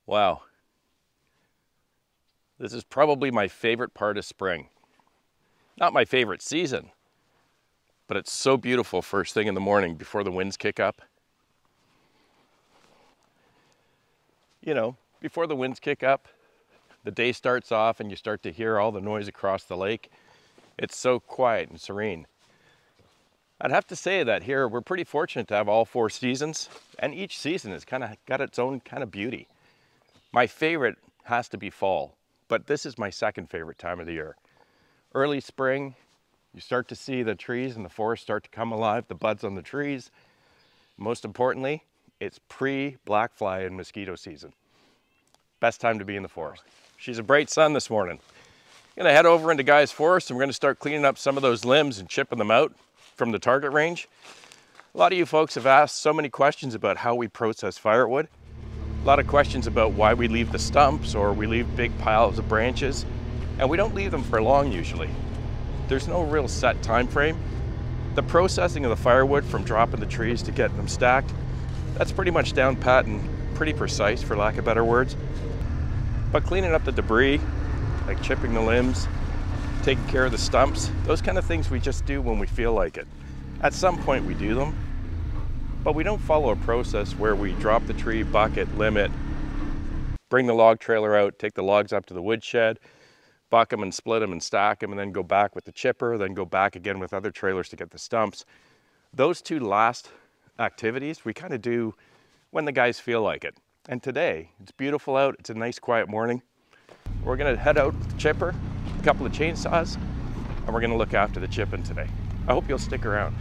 Wow. This is probably my favorite part of spring. Not my favorite season, but it's so beautiful first thing in the morning before the winds kick up. You know, before the winds kick up, the day starts off and you start to hear all the noise across the lake. It's so quiet and serene. I'd have to say that here we're pretty fortunate to have all 4 seasons, and each season has kind of got its own kind of beauty. My favorite has to be fall, but this is my second favorite time of the year. Early spring, you start to see the trees and the forest start to come alive, the buds on the trees. Most importantly, it's pre-black fly and mosquito season. Best time to be in the forest. She's a bright sun this morning. I'm gonna head over into Guy's Forest and we're gonna start cleaning up some of those limbs and chipping them out from the target range. A lot of you folks have asked so many questions about how we process firewood. A lot of questions about why we leave the stumps or we leave big piles of branches, and we don't leave them for long usually. There's no real set time frame. The processing of the firewood from dropping the trees to getting them stacked, that's pretty much down pat and pretty precise, for lack of better words. But cleaning up the debris, like chipping the limbs, taking care of the stumps, those kind of things we just do when we feel like it. At some point we do them, but we don't follow a process where we drop the tree, bucket, limb it, bring the log trailer out, take the logs up to the woodshed, buck them and split them and stack them, and then go back with the chipper, then go back again with other trailers to get the stumps. Those 2 last activities we kind of do when the guys feel like it. And today, it's beautiful out, it's a nice quiet morning. We're gonna head out with the chipper, a couple of chainsaws, and we're gonna look after the chipping today. I hope you'll stick around.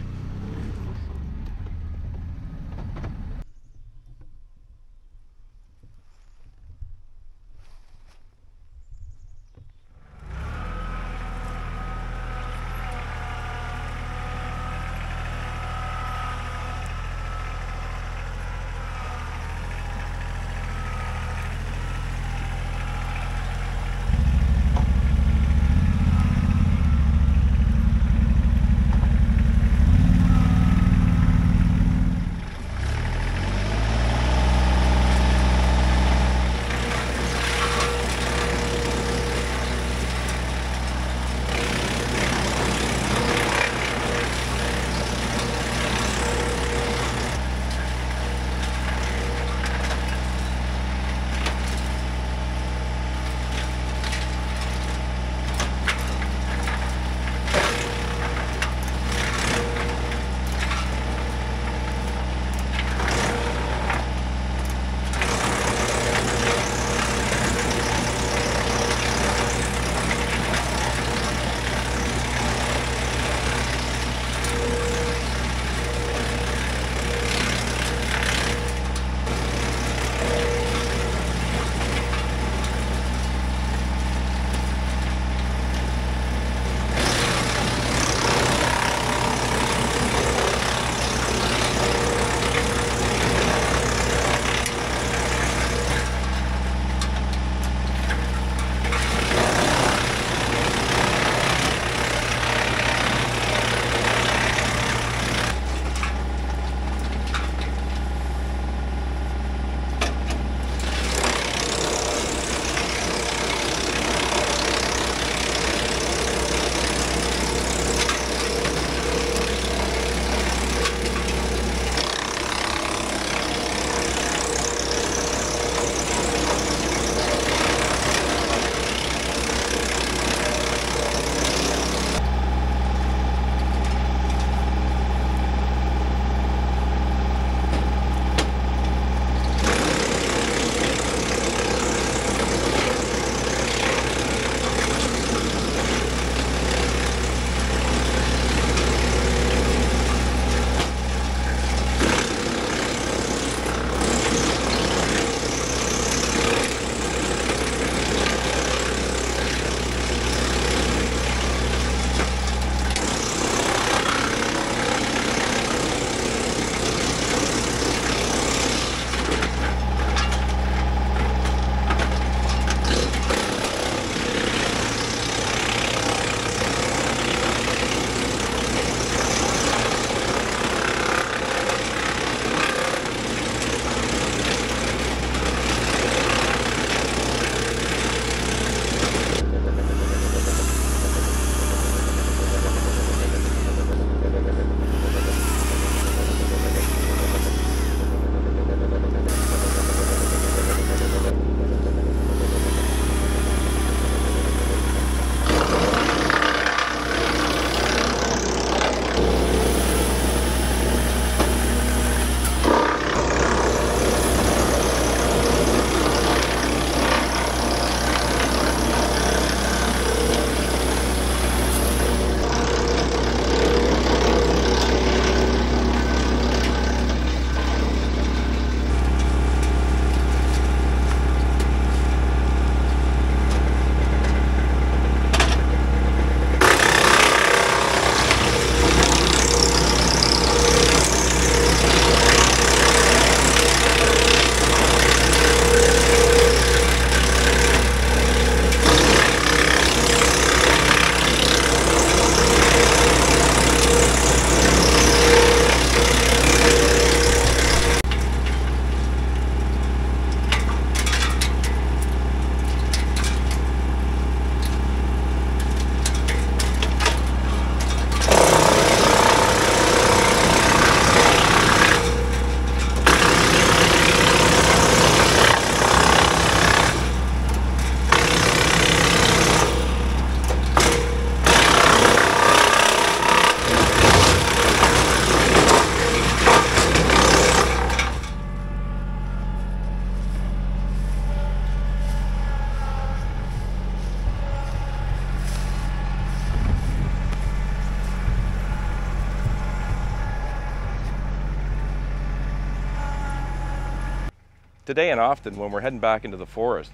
Today and often when we're heading back into the forest,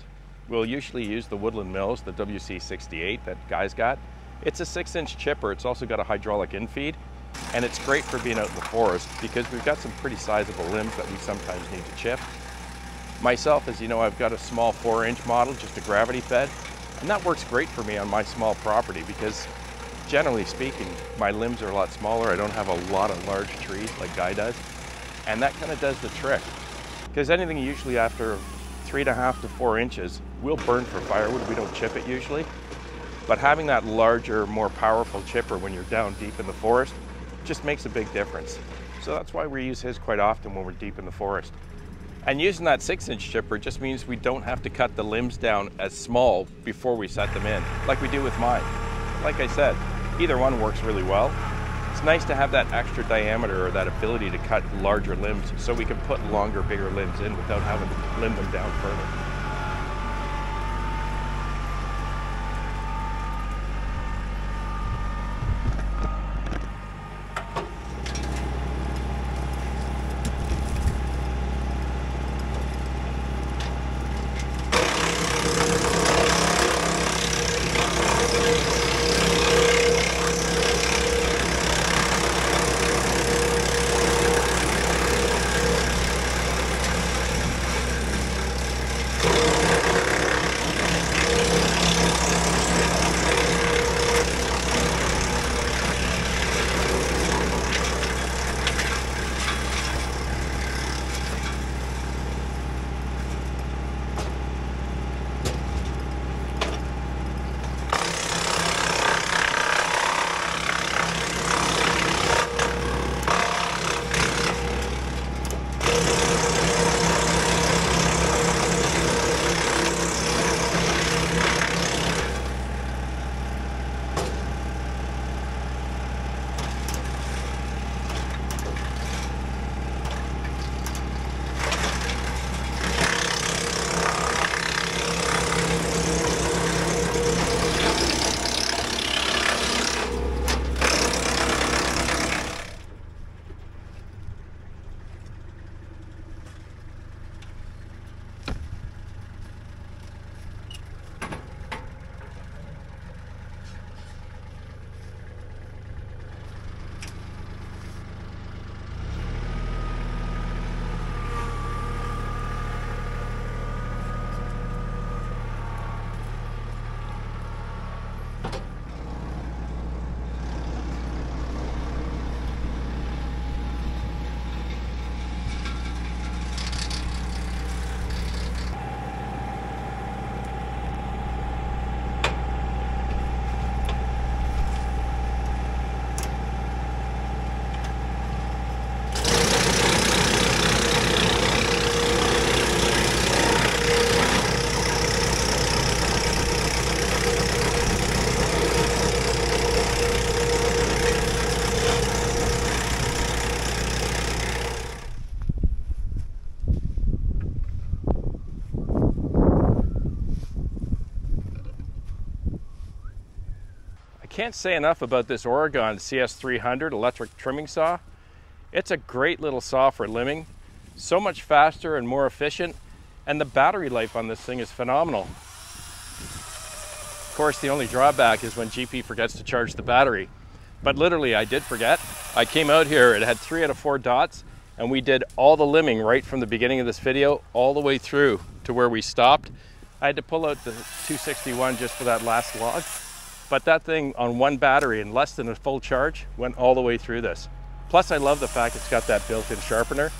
we'll usually use the Woodland Mills, the WC68 that Guy's got. It's a 6-inch chipper. It's also got a hydraulic infeed, and it's great for being out in the forest because we've got some pretty sizable limbs that we sometimes need to chip. Myself, as you know, I've got a small 4-inch model, just a gravity fed, and that works great for me on my small property because generally speaking, my limbs are a lot smaller. I don't have a lot of large trees like Guy does, and that kind of does the trick. Because anything usually after 3.5 to 4 inches will burn for firewood. We don't chip it usually. But having that larger, more powerful chipper when you're down deep in the forest just makes a big difference. So that's why we use his quite often when we're deep in the forest. And using that 6-inch chipper just means we don't have to cut the limbs down as small before we set them in, like we do with mine. Like I said, either one works really well. It's nice to have that extra diameter or that ability to cut larger limbs so we can put longer, bigger limbs in without having to limb them down further. Can't say enough about this Oregon CS300 electric trimming saw. It's a great little saw for limbing, so much faster and more efficient, and the battery life on this thing is phenomenal. Of course, the only drawback is when GP forgets to charge the battery. But literally, I did forget. I came out here, it had 3 out of 4 dots, and we did all the limbing right from the beginning of this video all the way through to where we stopped. I had to pull out the 261 just for that last log. But that thing on one battery in less than a full charge went all the way through this. Plus I love the fact it's got that built-in sharpener.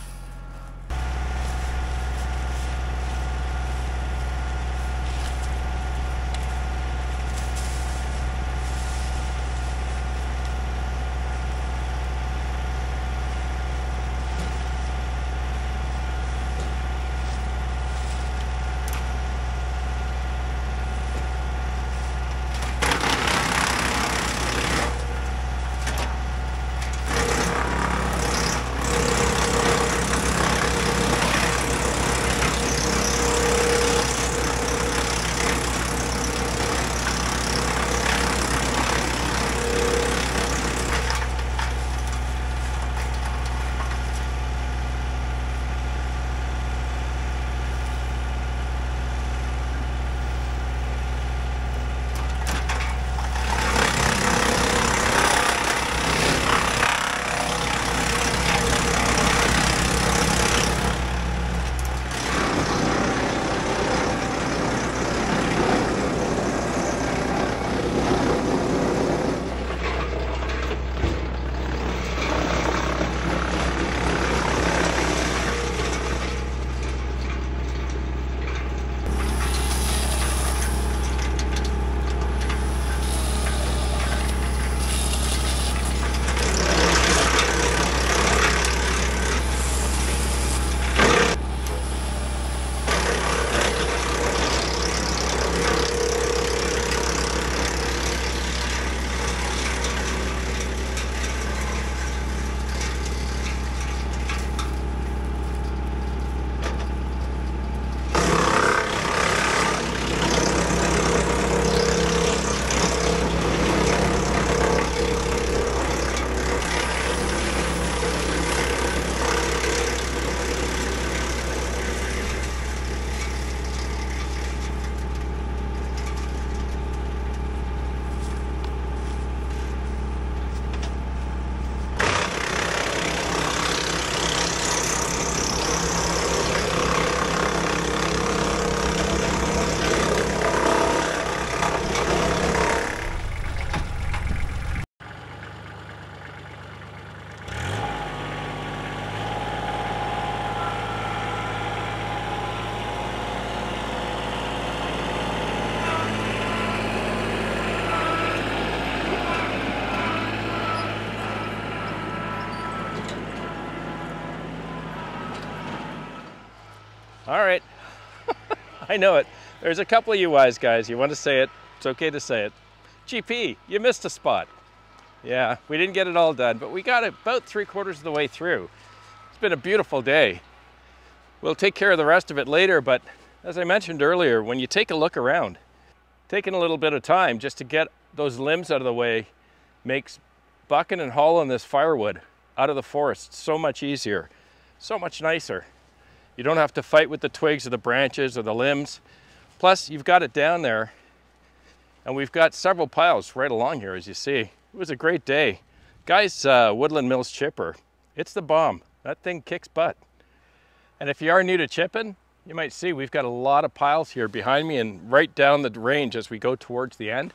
All right. I know it. There's a couple of you wise guys. You want to say it. It's okay to say it. GP, you missed a spot. Yeah, we didn't get it all done, but we got it about 3/4 of the way through. It's been a beautiful day. We'll take care of the rest of it later, but as I mentioned earlier, when you take a look around, taking a little bit of time just to get those limbs out of the way makes bucking and hauling this firewood out of the forest so much easier, so much nicer. You don't have to fight with the twigs or the branches or the limbs. Plus, you've got it down there, and we've got several piles right along here, as you see. It was a great day. Guys, Woodland Mills chipper, it's the bomb. That thing kicks butt. And if you are new to chipping, you might see we've got a lot of piles here behind me and right down the range as we go towards the end.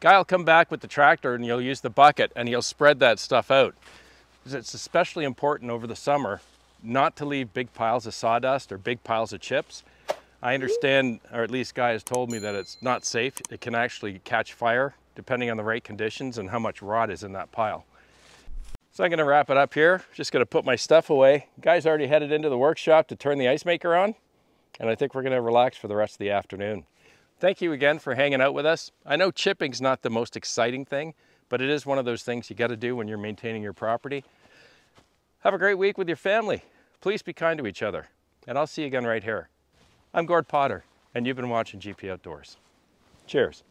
Guy will come back with the tractor and you'll use the bucket and he'll spread that stuff out. It's especially important over the summer not to leave big piles of sawdust or big piles of chips. I understand, or at least Guy has told me, that it's not safe. It can actually catch fire depending on the right conditions and how much rot is in that pile. So I'm gonna wrap it up here. Just gonna put my stuff away. Guy's already headed into the workshop to turn the ice maker on, and I think we're gonna relax for the rest of the afternoon. Thank you again for hanging out with us. I know chipping's not the most exciting thing, but it is one of those things you gotta do when you're maintaining your property. Have a great week with your family. Please be kind to each other, and I'll see you again right here. I'm Gord Potter, and you've been watching GP Outdoors. Cheers.